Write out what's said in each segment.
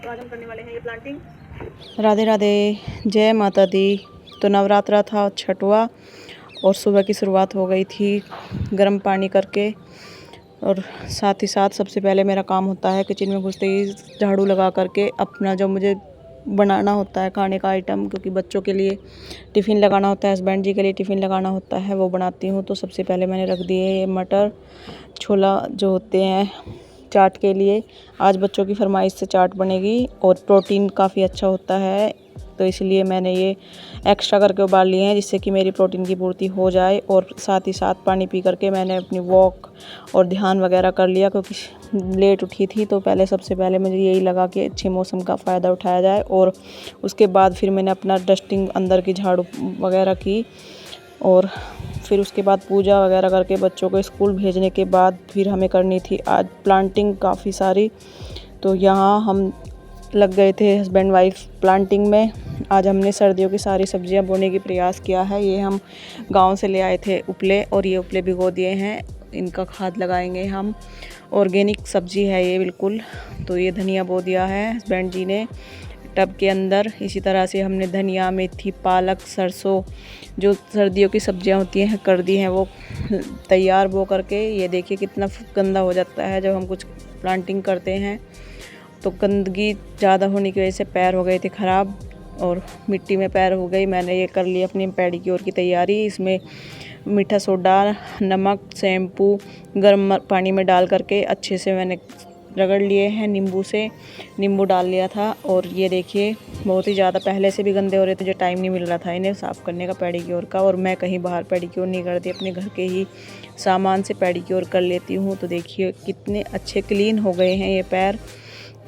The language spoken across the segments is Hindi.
तो आज हम करने वाले हैं ये प्लांटिंग। राधे राधे, जय माता दी। तो नवरात्रा था छठवा और सुबह की शुरुआत हो गई थी गर्म पानी करके। और साथ ही साथ सबसे पहले मेरा काम होता है किचन में घुसते ही झाड़ू लगा करके अपना जो मुझे बनाना होता है खाने का आइटम, क्योंकि बच्चों के लिए टिफ़िन लगाना होता है, हस्बैंड जी के लिए टिफ़िन लगाना होता है, वो बनाती हूँ। तो सबसे पहले मैंने रख दिए ये मटर छोला जो होते हैं चाट के लिए। आज बच्चों की फरमाइश से चाट बनेगी और प्रोटीन काफ़ी अच्छा होता है, तो इसलिए मैंने ये एक्स्ट्रा करके उबाल लिए हैं जिससे कि मेरी प्रोटीन की पूर्ति हो जाए। और साथ ही साथ पानी पी करके मैंने अपनी वॉक और ध्यान वगैरह कर लिया, क्योंकि लेट उठी थी। तो सबसे पहले मुझे यही लगा कि अच्छे मौसम का फ़ायदा उठाया जाए। और उसके बाद फिर मैंने अपना डस्टिंग अंदर की झाड़ू वगैरह की और फिर उसके बाद पूजा वगैरह करके बच्चों को स्कूल भेजने के बाद फिर हमें करनी थी आज प्लांटिंग काफ़ी सारी। तो यहाँ हम लग गए थे हस्बैंड वाइफ प्लांटिंग में। आज हमने सर्दियों की सारी सब्जियां बोने की प्रयास किया है। ये हम गांव से ले आए थे उपले, और ये उपले भिगो दिए हैं, इनका खाद लगाएंगे हम। ऑर्गेनिक सब्जी है ये बिल्कुल। तो ये धनिया बो दिया है हस्बैंड जी ने टब के अंदर। इसी तरह से हमने धनिया, मेथी, पालक, सरसों जो सर्दियों की सब्जियां होती हैं कर दी हैं वो तैयार बो करके। ये देखिए कितना गंदा हो जाता है जब हम कुछ प्लांटिंग करते हैं। तो गंदगी ज़्यादा होने की वजह से पैर हो गए थे ख़राब और मिट्टी में पैर हो गई। मैंने ये कर ली अपनी पेडिक्योर की तैयारी। इसमें मीठा सोडा, नमक, शैम्पू गर्म पानी में डाल करके अच्छे से मैंने रगड़ लिए हैं। नींबू डाल लिया था। और ये देखिए बहुत ही ज़्यादा पहले से भी गंदे हो रहे थे, जो टाइम नहीं मिल रहा था इन्हें साफ़ करने का पेडिक्योर का। और मैं कहीं बाहर पेडिक्योर नहीं करती, अपने घर के ही सामान से पेडिक्योर कर लेती हूँ। तो देखिए कितने अच्छे क्लीन हो गए हैं ये पैर।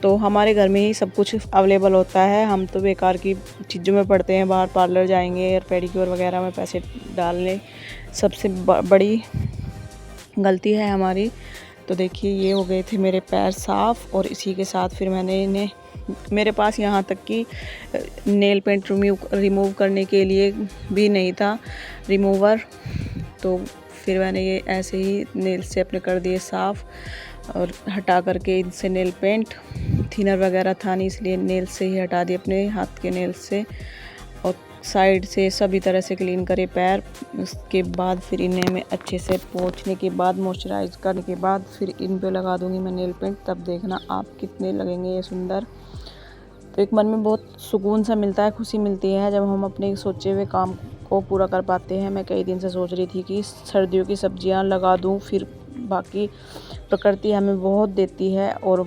तो हमारे घर में ही सब कुछ अवेलेबल होता है, हम तो बेकार की चीज़ों में पड़ते हैं, बाहर पार्लर जाएंगे और पेडिक्योर वगैरह में पैसे डालने। सबसे बड़ी गलती है हमारी। तो देखिए ये हो गए थे मेरे पैर साफ़। और इसी के साथ फिर मैंने इन्हें, मेरे पास यहाँ तक कि नेल पेंट रिमूव करने के लिए भी नहीं था रिमूवर। तो फिर मैंने ये ऐसे ही नेल से अपने कर दिए साफ़ और हटा करके इनसे नेल पेंट, थिनर वगैरह था नहीं, इसलिए नेल से ही हटा दिए अपने हाथ के नेल से। और साइड से सभी तरह से क्लीन करे पैर। उसके बाद फिर इन्हें मैं अच्छे से पोंछने के बाद, मॉइस्चराइज करने के बाद फिर इन पे लगा दूंगी मैं नेल पेंट। तब देखना आप कितने लगेंगे ये सुंदर। तो एक मन में बहुत सुकून सा मिलता है, खुशी मिलती है जब हम अपने सोचे हुए काम को पूरा कर पाते हैं। मैं कई दिन से सोच रही थी कि सर्दियों की सब्जियां लगा दूं, फिर बाकी प्रकृति हमें बहुत देती है। और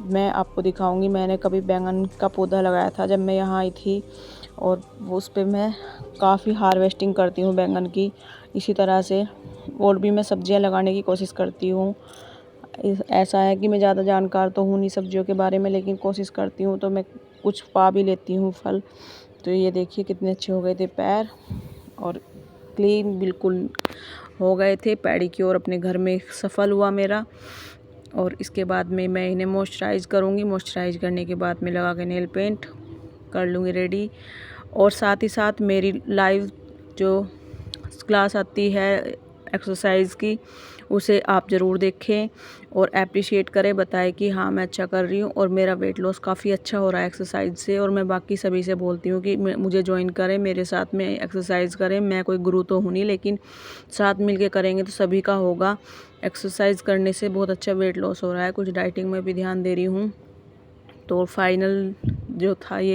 मैं आपको दिखाऊंगी, मैंने कभी बैंगन का पौधा लगाया था जब मैं यहाँ आई थी, और उस पर मैं काफ़ी हार्वेस्टिंग करती हूँ बैंगन की। इसी तरह से और भी मैं सब्जियां लगाने की कोशिश करती हूँ। ऐसा है कि मैं ज़्यादा जानकार तो हूँ नहीं सब्जियों के बारे में, लेकिन कोशिश करती हूँ तो मैं कुछ पा भी लेती हूँ फल। तो ये देखिए कितने अच्छे हो गए थे पैर और क्लीन बिल्कुल हो गए थे। पेडिक्योर अपने घर में सफल हुआ मेरा। और इसके बाद में मैं इन्हें मॉइस्चराइज़ करूँगी। मॉइस्चराइज़ करने के बाद में लगा के नेल पेंट कर लूँगी रेडी। और साथ ही साथ मेरी लाइव जो क्लास आती है एक्सरसाइज की, उसे आप ज़रूर देखें और अप्रिशिएट करें, बताएं कि हाँ मैं अच्छा कर रही हूँ और मेरा वेट लॉस काफ़ी अच्छा हो रहा है एक्सरसाइज से। और मैं बाकी सभी से बोलती हूँ कि मुझे ज्वाइन करें, मेरे साथ में एक्सरसाइज करें। मैं कोई गुरु तो हूँ नहीं, लेकिन साथ मिल के करेंगे तो सभी का होगा। एक्सरसाइज करने से बहुत अच्छा वेट लॉस हो रहा है। कुछ डाइटिंग में भी ध्यान दे रही हूँ। तो फाइनल जो था ये